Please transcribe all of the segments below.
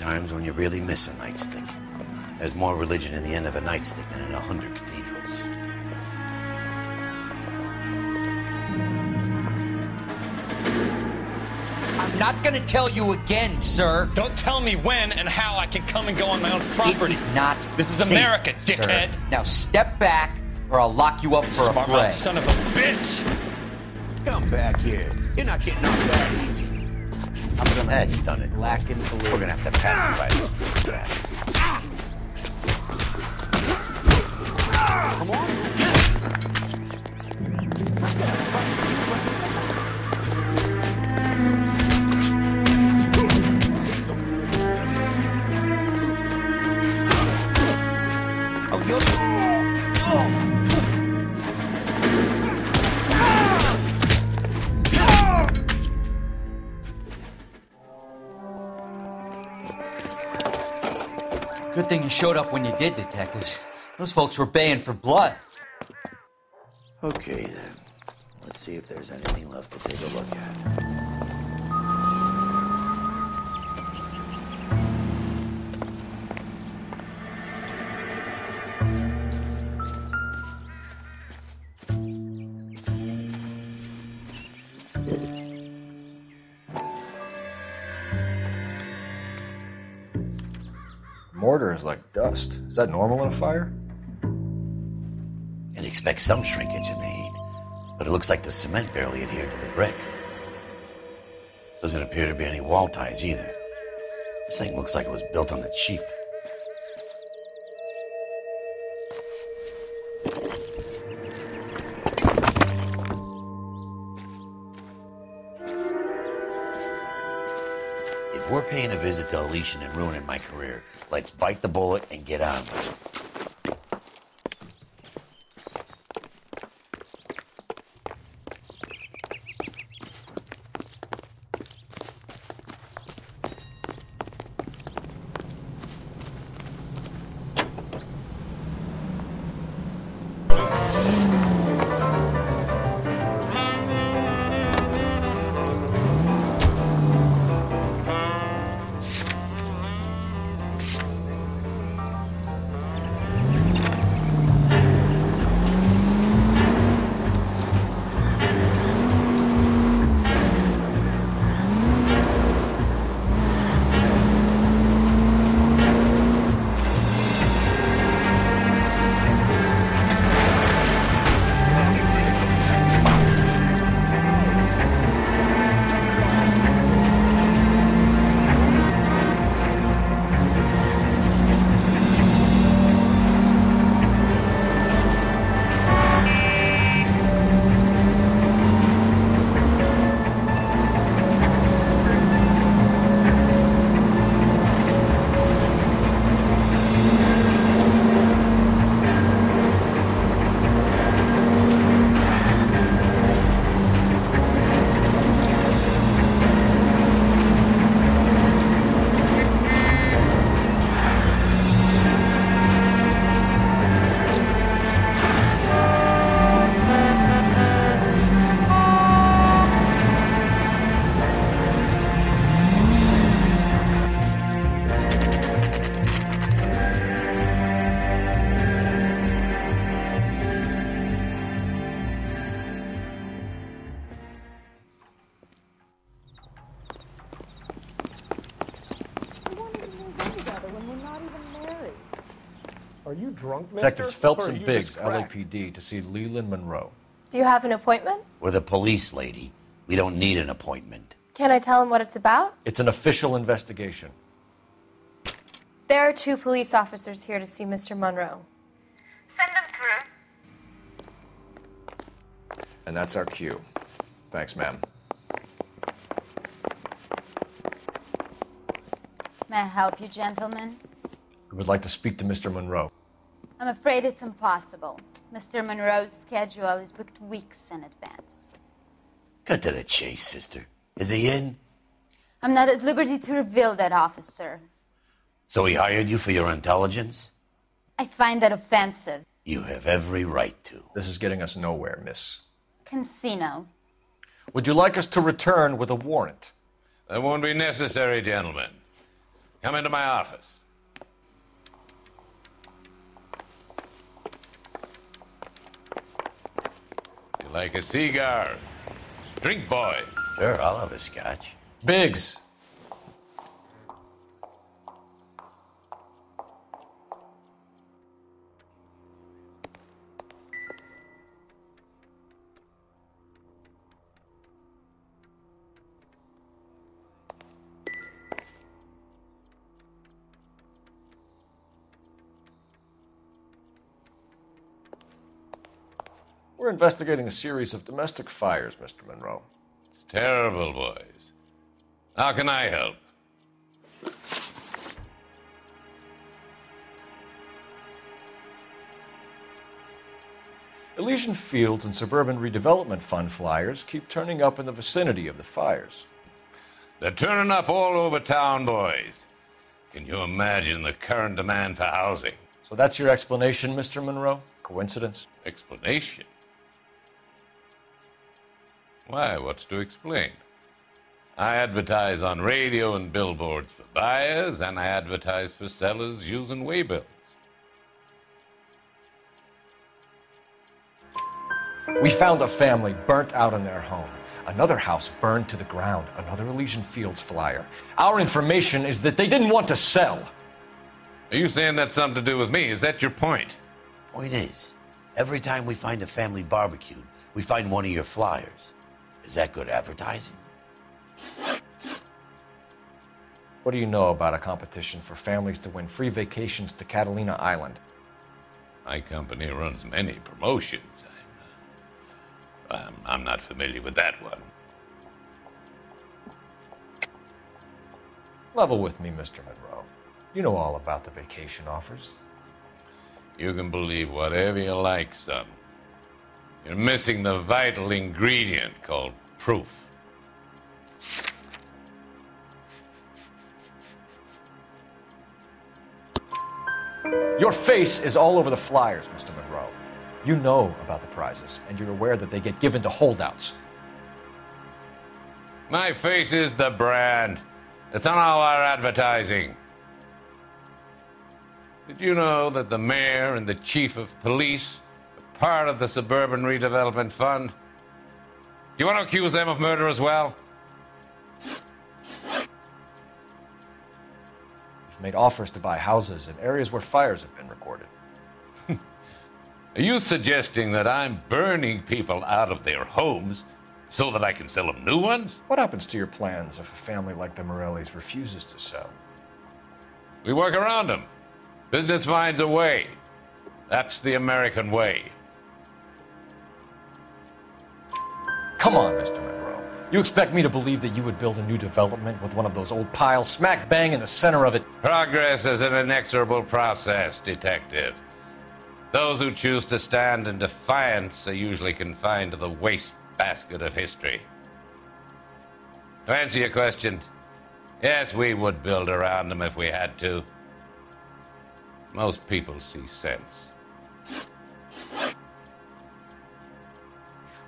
times when you really miss a nightstick. There's more religion in the end of a nightstick than in 100 cathedrals. I'm not gonna tell you again, sir. Don't tell me when and how I can come and go on my own property. It is not This is safe, America, dickhead. Sir. Now step back, or I'll lock you up for Smart a fray. mouth son of a bitch! Come back here. You're not getting off that easy. That's done it. Black and blue. We're gonna have to pacify this tracks. Come on. Good thing you showed up when you did, detectives. Those folks were baying for blood. Okay, then. Let's see if there's anything left to take a look at. Mortar is like dust. Is that normal in a fire? You'd expect some shrinkage in the heat, but it looks like the cement barely adhered to the brick. Doesn't appear to be any wall ties either. This thing looks like it was built on the cheap. If we're paying a visit to Elysian and ruining my career, let's bite the bullet and get on with it. Are you drunk, mister? Detectives Phelps Or and are you Biggs, just cracked? L.a.p.d. to see Leland Monroe. Do you have an appointment? We're the police, lady. We don't need an appointment. Can I tell him what it's about? It's an official investigation. There are 2 police officers here to see Mr. Monroe. Send them through. And that's our cue. Thanks, ma'am. May I help you, gentlemen? We would like to speak to Mr. Monroe. I'm afraid it's impossible. Mr. Monroe's schedule is booked weeks in advance. Cut to the chase, sister. Is he in? I'm not at liberty to reveal that, officer. So he hired you for your intelligence? I find that offensive. You have every right to. This is getting us nowhere, miss. Casino. Would you like us to return with a warrant? That won't be necessary, gentlemen. Come into my office. You like a cigar? Drink, boys. Sure, I'll have a scotch. Biggs. We're investigating a series of domestic fires, Mr. Monroe. It's terrible, boys. How can I help? Elysian Fields and Suburban Redevelopment Fund flyers keep turning up in the vicinity of the fires. They're turning up all over town, boys. Can you imagine the current demand for housing? So that's your explanation, Mr. Monroe? Coincidence? Explanation? Why, what's to explain? I advertise on radio and billboards for buyers, and I advertise for sellers using waybills. We found a family burnt out in their home. Another house burned to the ground. Another Elysian Fields flyer. Our information is that they didn't want to sell. Are you saying that's something to do with me? Is that your point? Point is, every time we find a family barbecued, we find one of your flyers. Is that good advertising? What do you know about a competition for families to win free vacations to Catalina Island? My company runs many promotions. I'm not familiar with that one. Level with me, Mr. Monroe. You know all about the vacation offers. You can believe whatever you like, son. You're missing the vital ingredient called proof. Your face is all over the flyers, Mr. Monroe. You know about the prizes, and you're aware that they get given to holdouts. My face is the brand. It's on all our advertising. Did you know that the mayor and the chief of police are part of the Suburban Redevelopment Fund? Do you want to accuse them of murder as well? You've made offers to buy houses in areas where fires have been recorded. Are you suggesting that I'm burning people out of their homes so that I can sell them new ones? What happens to your plans if a family like the Morellis refuses to sell? We work around them. Business finds a way. That's the American way. Come on, Mr. Monroe. You expect me to believe that you would build a new development with one of those old piles smack bang in the center of it? Progress is an inexorable process, detective. Those who choose to stand in defiance are usually confined to the wastebasket of history. To answer your question, yes, we would build around them if we had to. Most people see sense.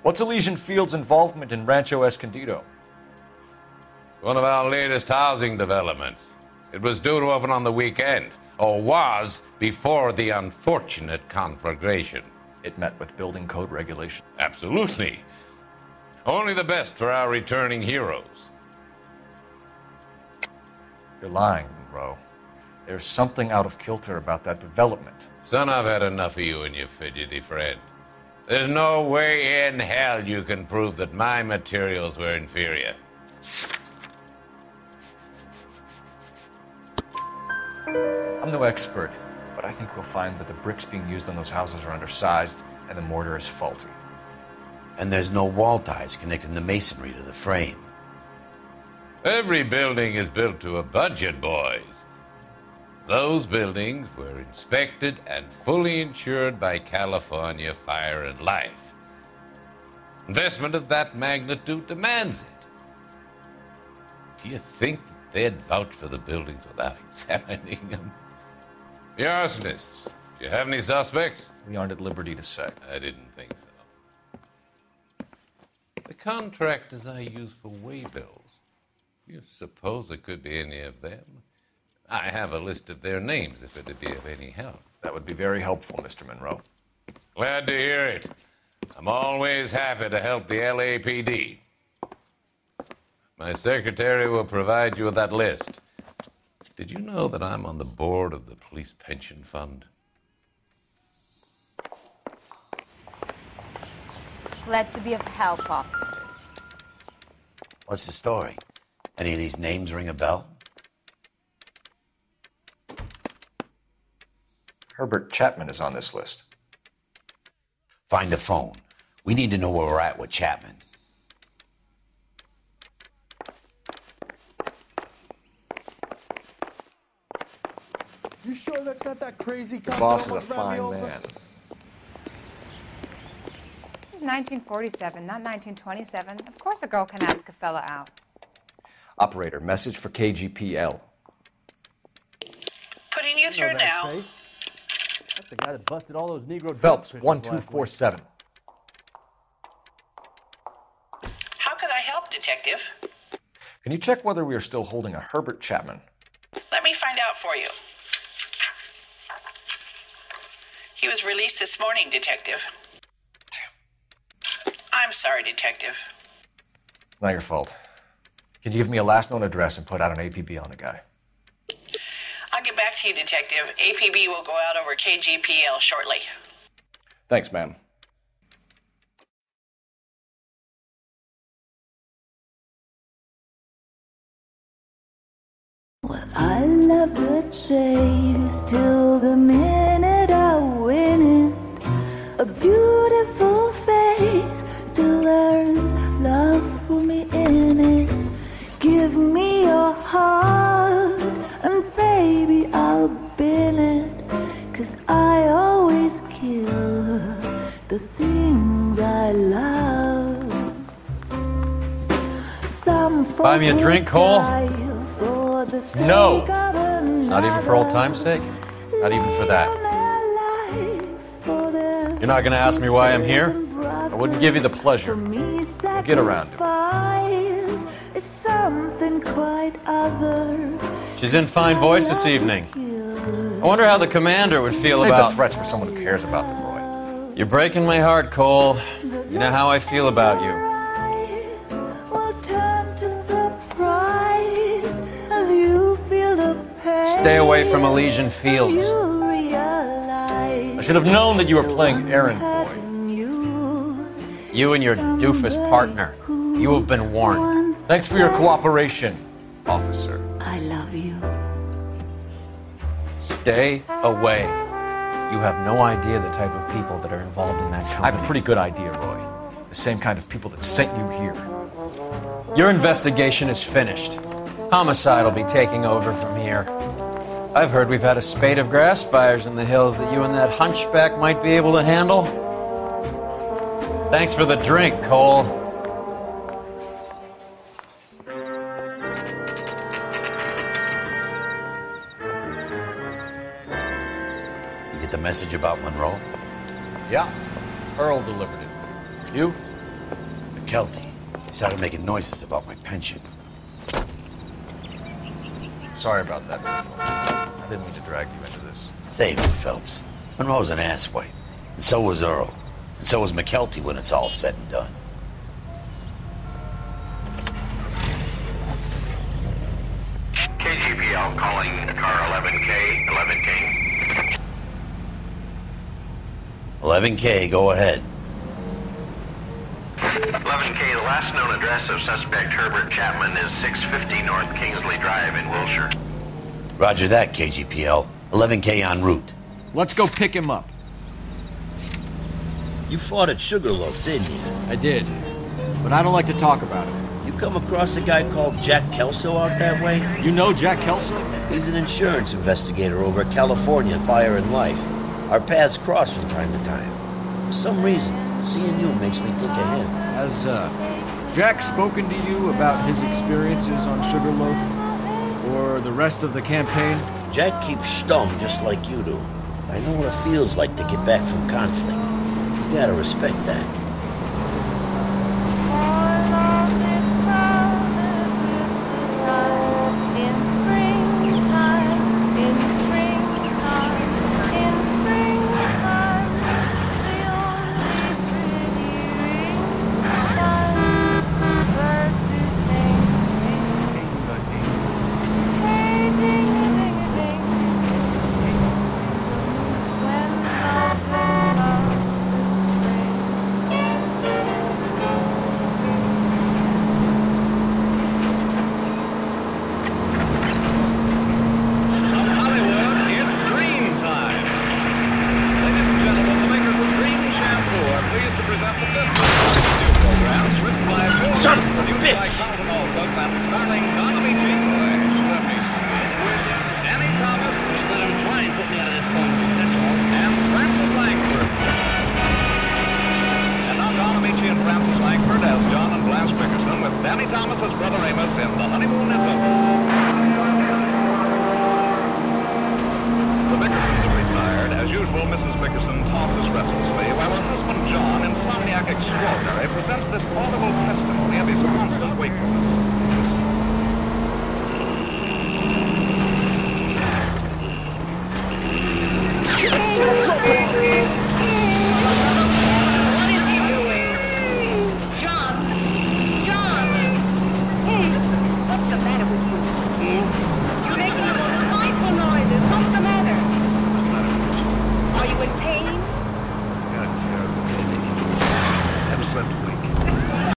What's Elysian Fields' involvement in Rancho Escondido? One of our latest housing developments. It was due to open on the weekend, or was before the unfortunate conflagration. It met with building code regulation. Absolutely. Only the best for our returning heroes. You're lying, Monroe. There's something out of kilter about that development. Son, I've had enough of you and your fidgety friend. There's no way in hell you can prove that my materials were inferior. I'm no expert, but I think we'll find that the bricks being used on those houses are undersized and the mortar is faulty. And there's no wall ties connecting the masonry to the frame. Every building is built to a budget, boys. Those buildings were inspected and fully insured by California Fire and Life. Investment of that magnitude demands it. Do you think that they'd vouch for the buildings without examining them? The arsonists, do you have any suspects? We aren't at liberty to say. I didn't think so. The contractors I use for waybills, you suppose it could be any of them? I have a list of their names if it would be of any help. That would be very helpful, Mr. Monroe. Glad to hear it. I'm always happy to help the L.A.P.D. My secretary will provide you with that list. Did you know that I'm on the board of the police pension fund? Glad to be of help, officers. What's the story? Any of these names ring a bell? Herbert Chapman is on this list. Find the phone. We need to know where we're at with Chapman. You sure that's not that crazy cop? Boss is a that almost ran me fine over? man. This is 1947, not 1927. Of course a girl can ask a fella out. Operator, message for KGPL. Putting you through now. Trace. That's the guy that busted all those Negro Phelps, drug 1247. How could I help, Detective? Can you check whether we are still holding a Herbert Chapman? Let me find out for you. He was released this morning, Detective. Damn. I'm sorry, Detective. Not your fault. Can you give me a last known address and put out an APB on the guy? I'll get back to you, Detective. APB will go out over KGPL shortly. Thanks, ma'am. Well, I love the chase till the minute I win it. A beautiful face till there's love for me in it. Give me your heart and baby I'll bill it. 'Cause I always kill the things I love. Some Buy me a drink, Cole? No! Not even for old time's sake? Not even for that. You're not going to ask me why I'm here? I wouldn't give you the pleasure. We'll get around to it. Something quite other. She's in fine voice this evening. I wonder how the commander would feel Save about... the threats for someone who cares about them, Roy. You're breaking my heart, Cole. You know how I feel about you. Stay away from Elysian Fields. I should have known that you were playing errand boy. You and your doofus partner. You have been warned. Thanks for your cooperation, officer. I love you. Stay away. You have no idea the type of people that are involved in that company. I have a pretty good idea, Roy. The same kind of people that sent you here. Your investigation is finished. Homicide will be taking over from here. I've heard we've had a spate of grass fires in the hills that you and that hunchback might be able to handle. Thanks for the drink, Cole. You get the message about Monroe? Yeah. Earl delivered it. You? McKelty. He started making noises about my pension. Sorry about that, Monroe. I didn't mean to drag you into this. Save it, Phelps. Monroe's an asswipe. And so was Earl. And so was McKelty when it's all said and done. KGPL calling car 11K, 11K. 11K, go ahead. 11K, the last known address of suspect Herbert Chapman is 650 North Kingsley Drive in Wilshire. Roger that, KGPL. 11K en route. Let's go pick him up. You fought at Sugarloaf, didn't you? I did, but I don't like to talk about it. You come across a guy called Jack Kelso out that way? You know Jack Kelso? He's an insurance investigator over at California Fire and Life. Our paths cross from time to time. For some reason, seeing you makes me think of him. Has Jack spoken to you about his experiences on Sugarloaf? Or the rest of the campaign? Jack keeps stum just like you do. I know what it feels like to get back from conflict. You gotta respect that.